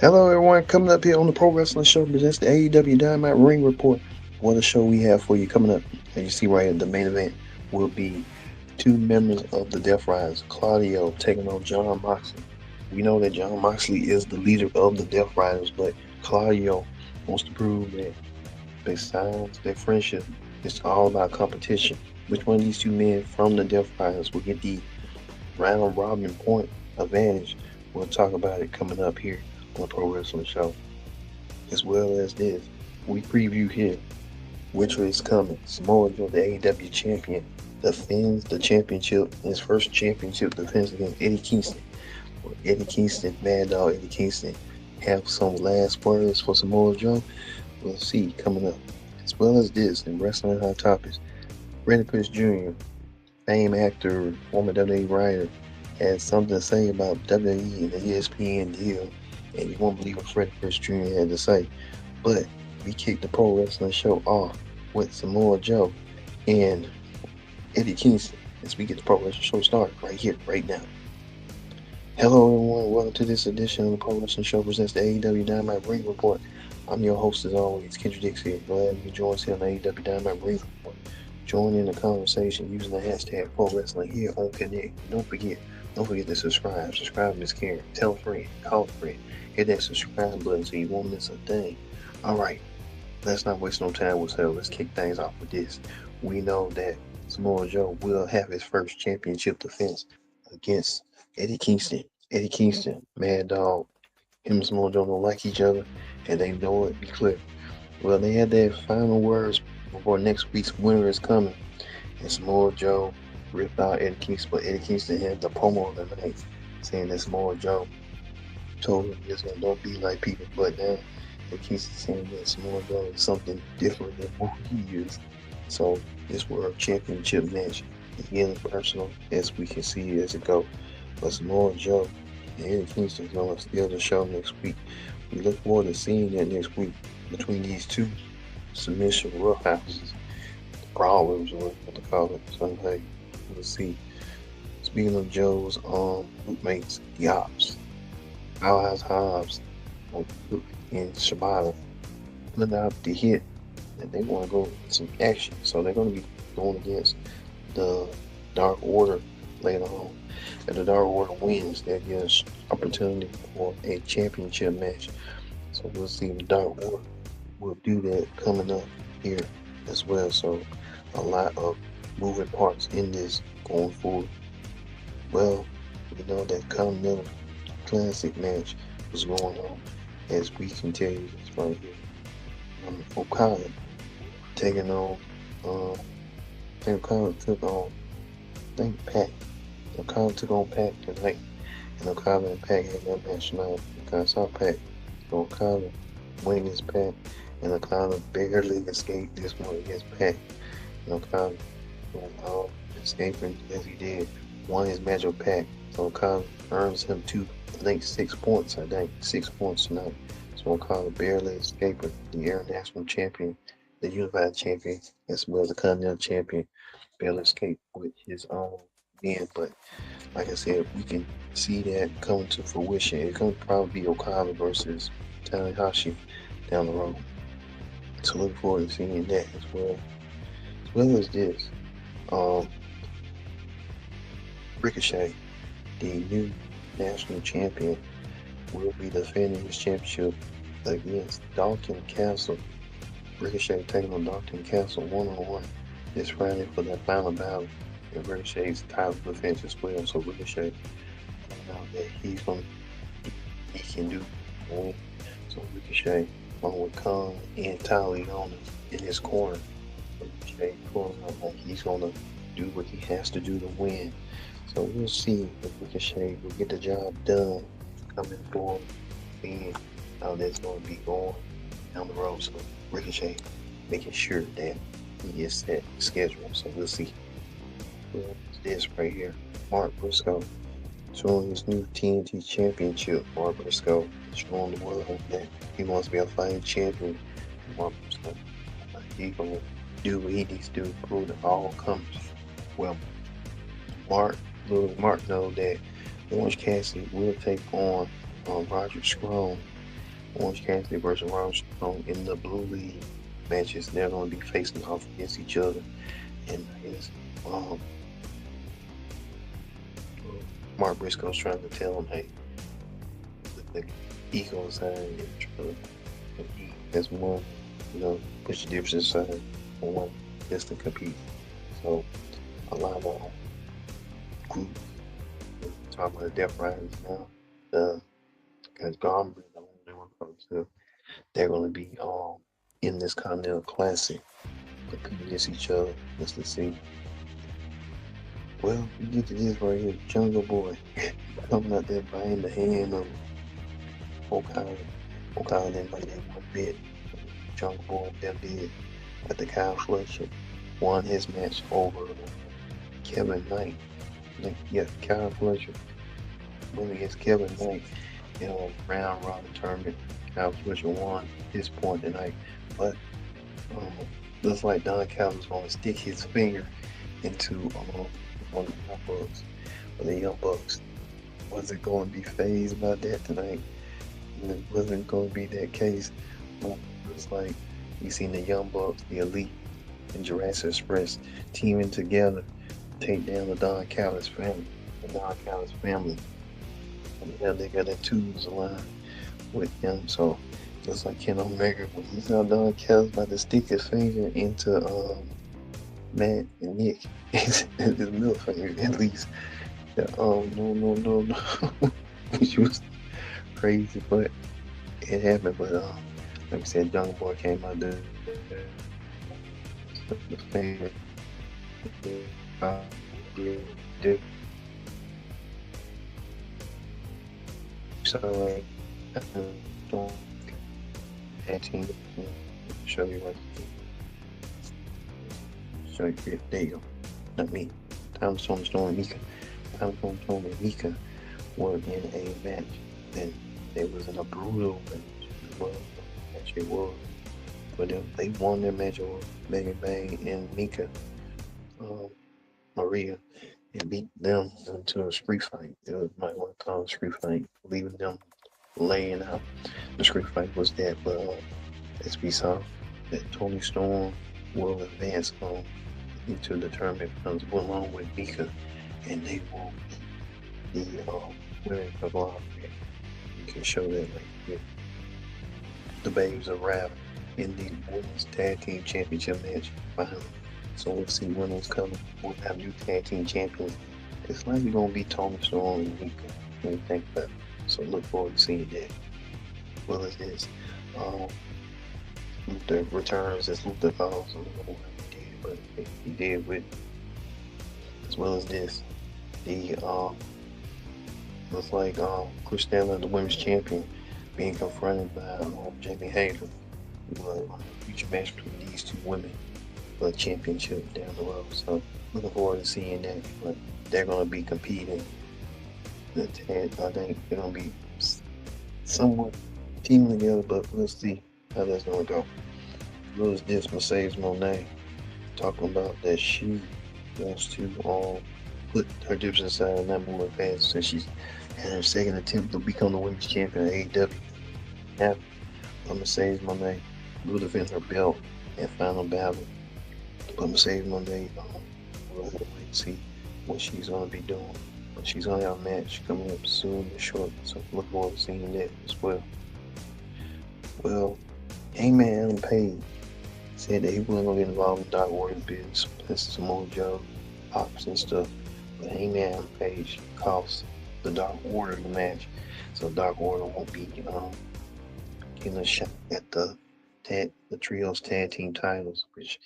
Hello, everyone. Coming up here on the Pro Wrestling Show presents the AEW Dynamite Ring Report. What a show we have for you coming up. As you see right here, the main event will be two members of the Death Riders, Claudio taking on Jon Moxley. We know that Jon Moxley is the leader of the Death Riders, but Claudio wants to prove that besides their friendship, it's all about competition. Which one of these two men from the Death Riders will get the round robin point advantage? We'll talk about it coming up here on the Pro Wrestling Show. As well as this, we preview here which is coming. Samoa Joe, the AEW champion, defends the championship, his first championship defense against Eddie Kingston. Will Eddie Kingston, Mad Dog Eddie Kingston, have some last words for Samoa Joe? We'll see coming up. As well as this, in Wrestling Hot Topics, Randy Pitts Jr., famed actor, former WWE writer, had something to say about WWE and the ESPN deal, and you won't believe what Freddie Prinze Jr. had to say. But we kicked the Pro Wrestling Show off with Samoa Joe and Eddie Kingston as we get the Pro Wrestling Show started right here, right now. Hello, everyone. Welcome to this edition of the Pro Wrestling Show presents the AEW Dynamite Ring Report. I'm your host, as always, Kendra Dix here. Glad you join us here on the AEW Dynamite Ring Report. Join in the conversation using the hashtag Pro Wrestling here on Connect. Don't forget to subscribe. Subscribe is caring. Tell a friend, call a friend. Hit that subscribe button so you won't miss a thing. All right, let's not waste no time with her. Let's kick things off with this. We know that Samoa Joe will have his first championship defense against Eddie Kingston. Eddie Kingston, Mad Dog, him and Samoa Joe don't like each other, and they know it. Be clear. Well, they had their final words before next week's winner is coming, and Samoa Joe ripped out Eddie Kingston, but Eddie Kingston had the promo of the night, saying that Samoa Joe told him, "Just don't be like people." But now Eddie Kingston saying that Samoa Joe is something different than who he is. So this World Championship match is getting personal as we can see as it go. But Samoa Joe and Eddie Kingston is going to steal the show next week. We look forward to seeing that next week between these two submission roughhouses, brawlers, or what to call it. So hey, we'll see. Speaking of Joe's mates, the Ops, Powerhouse Hobbs, and Shibata put out the hit that they want to go with some action. So they're going to be going against the Dark Order later on. If the Dark Order wins, that gives opportunity for a championship match. So we'll see if the Dark Order will do that coming up here as well. So a lot of moving parts in this going forward. Well, we know that Continental Classic match was going on, as we can tell you this right here. Okada taking on, I think Okada took on, I think Pac. Okada took on Pac tonight, and Okada and Pac had that match tonight. I saw Pac, so Okada winning his Pac, and Okada barely escaped this one against Pac. And Okada escaping as he did, won his match with Pac. So Okada earns him I think 6 points. I think 6 points tonight. So Okada barely escaping the international champion, the unified champion, as well as the continental champion, barely escaped with his own win. But like I said, we can see that coming to fruition. It's going to probably be Okada versus Tanahashi down the road. So look forward to seeing that as well. As well as this, um, Ricochet, the new national champion, will be defending his championship against Dalton Castle. Ricochet taking on Dalton Castle one-on-one this Friday for that final battle. And Ricochet's title defense as well. So Ricochet out that he can do win. So Ricochet, along with Khan and Tali in his corner. Ricochet pulls out like he's gonna do what he has to do to win. So we'll see if Ricochet will get the job done coming forward and how that's going to be going down the road. So Ricochet making sure that he is set schedule. So we'll see. Well, this right here, Mark Briscoe showing his new TNT championship. Mark Briscoe showing the world that he wants to be a fighting champion. Mark Briscoe, he gonna do what he needs to do, prove to all comers. Well, Mark know that Orange Cassidy will take on Roger Strong Orange Cassidy versus Ron Strong in the Blue League matches. They're going to be facing off against each other. And I guess Mark Briscoe's trying to tell him, hey, the ego aside and trying to compete as one, push the differences aside for one just to compete. So a lot of groups talking about the Death Riders now. Because Gauntlet, they're going to be in this Continental Classic competing against each other. Let's see. Well, we get to this right here. Jungle Boy coming out there biting the hand of Okada. Okada didn't bite that one bit. Jungle Boy that did. But the Kyle Fletcher won his match over Kevin Knight. Kyle Fletcher went against Kevin Knight in a round robin tournament. Kyle Fletcher won his point tonight, but looks like Don Callis going to stick his finger into one of the Young Bucks. But the Young Bucks wasn't going to be fazed by that tonight. It wasn't going to be that case. But it's like we seen the Young Bucks, the Elite, and Jurassic Express teaming together to take down the Don Callis family. The Don Callis family. And they got that twos aligned with him. So looks like Ken Omega, he's now Don Callis about to stick his finger into Matt and Nick. His middle finger, at least. No. Which was crazy, but it happened. But like I said, Young Boy came out there. The finger. So team, show you what. Show you here. There you go. Not me. Toni Strom and Mika. Toni Strom and Mika were in a match. And they was in a brutal match. Well, actually it was. But they won their match over Bang Bang and Mika, Maria, and beat them into a street fight. It was might want to call it a street fight, leaving them laying out. The street fight was that, but as we saw, that Toni Strom will advance into the tournament along with Mika, and they will be the winning of all. You can show that like here. The Babes arrived in the Women's Tag Team Championship match finally. So we'll see when those coming. We'll have new tag team champions. It's likely gonna be Toni Strom and Mika when you think about it. So look forward to seeing that. Well as this. Luther returns as Luther calls. I don't know what he did, but he did with as well as this. The looks like Chris Stanley, the women's champion, being confronted by Jamie Hayter. A future match between these two women for a championship down the road. So looking forward to seeing that. But they're gonna be competing. I think they're gonna be somewhat teaming together, but we'll see how that's gonna go. What was this? Mercedes Moné talking about that she wants to put her difference aside and not move her past since she's had her second attempt to become the women's champion of AEW. Now, Mercedes Moné will defend her belt at Final Battle. But Mercedes Moné, we'll wait and see what she's gonna be doing. But she's gonna have a match coming up soon and short, so look forward to seeing that as well. Well, Hangman Adam Page said that he wasn't gonna get involved in Dark Warrior's business. That's Samoa Joe, Pops and stuff. But Hangman Adam Page cost the Dark Warrior the match, so Dark Warrior won't be getting a shot at the trios tag team titles, which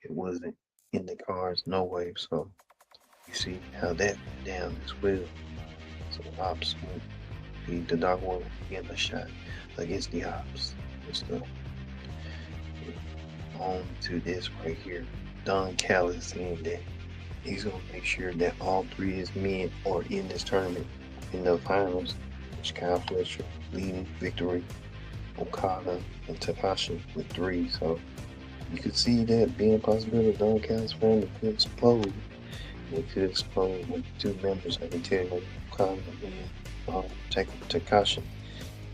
it wasn't in the cards no way. So you see how that went down as well. So Ops won't be the Dark Warrior getting a shot against the Ops and stuff. On to this right here. Don Callis saying that he's gonna make sure that all three of his men are in this tournament in the finals, which Kyle Fletcher leading victory, Okada and Takashi with 3. So you could see that being a possibility. Don Callis family could explode. It could explode with 2 members. I can tell you, Okada and Takashi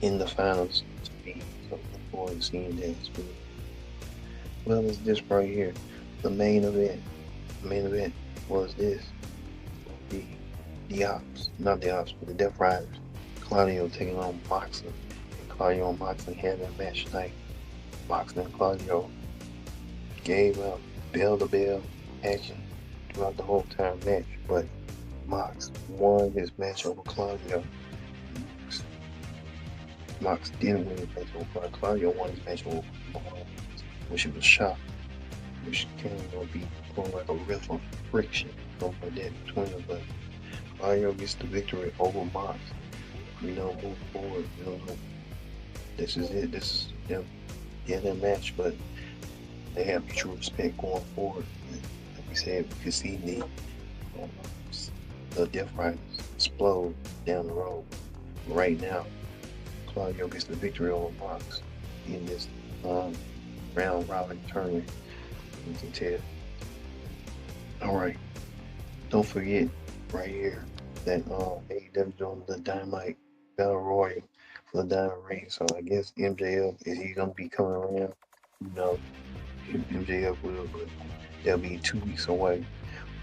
in the finals to be. So look forward to seeing that. Well, it's this right here. The main event. The main event was this. The Ops. Not the Ops, but the Death Riders. Claudio taking on Moxley. And Claudio and Moxley had that match tonight. Moxley and Claudio gave up bell-to-bell action throughout the whole entire match, but Mox won his match over Claudio. Mox didn't win his match over Claudio. Claudio won his match over which was shocked, which came to be going like a riff of friction over that between them, but Claudio gets the victory over Mox. Move forward. This is it. This is them. Yeah, their match, but they have mutual respect going forward. And like we said, we could see the Death Riders explode down the road. Right now, Claudio gets the victory over Mox in this round robin tournament. You can tell. Alright, don't forget right here that AEW doing the Dynamite Battle Royal for the Diamond Ring. So I guess MJF, is he gonna be coming around? MJF will, but they'll be 2 weeks away.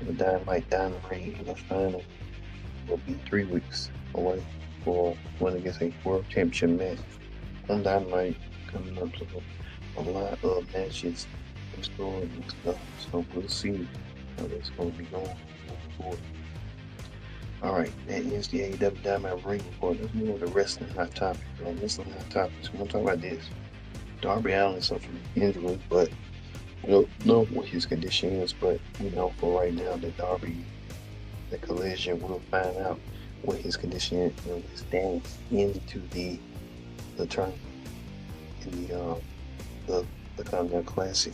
The Dynamite Diamond Ring in the final will be 3 weeks away for when it gets a World Championship match on Dynamite coming up. So a lot of matches in store and stuff. So we'll see how that's going to be going forward. Alright, that is the AEW Dynamite Ring Report. Let's move on to wrestling hot topics. Wrestling hot topics. We're going to talk about this. Darby Allin suffered from injury, but we don't know what his condition is, but we know for right now that Darby, the collision, will find out what his condition is and his stance into the tournament in the Continental Classic.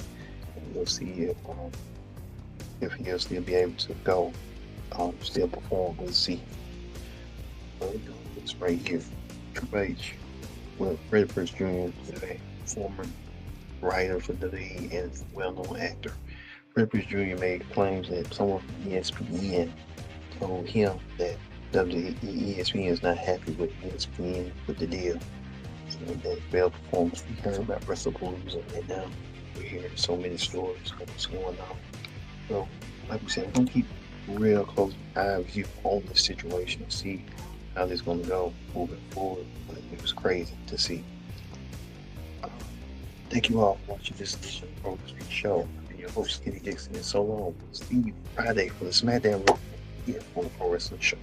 And we'll see if he'll still be able to go, still perform. We'll see. It's right here. Triple H, well, Freddie Prinze Jr. is a former writer for WWE and well-known actor. Freddie Prinze Jr. made claims that someone from ESPN told him that ESPN is not happy with ESPN with the deal. So that failed performance. We heard about WrestlePalooza, and now we're hearing so many stories of what's going on. So, like we said, we're gonna keep real close eye with you on this situation and see how this is gonna go moving forward. But it was crazy to see. Thank you all for watching this edition of Pro Wrestling Show. And your host, Kenny Dixon, and so long. See you Friday for the SmackDown here on the Pro Wrestling Show.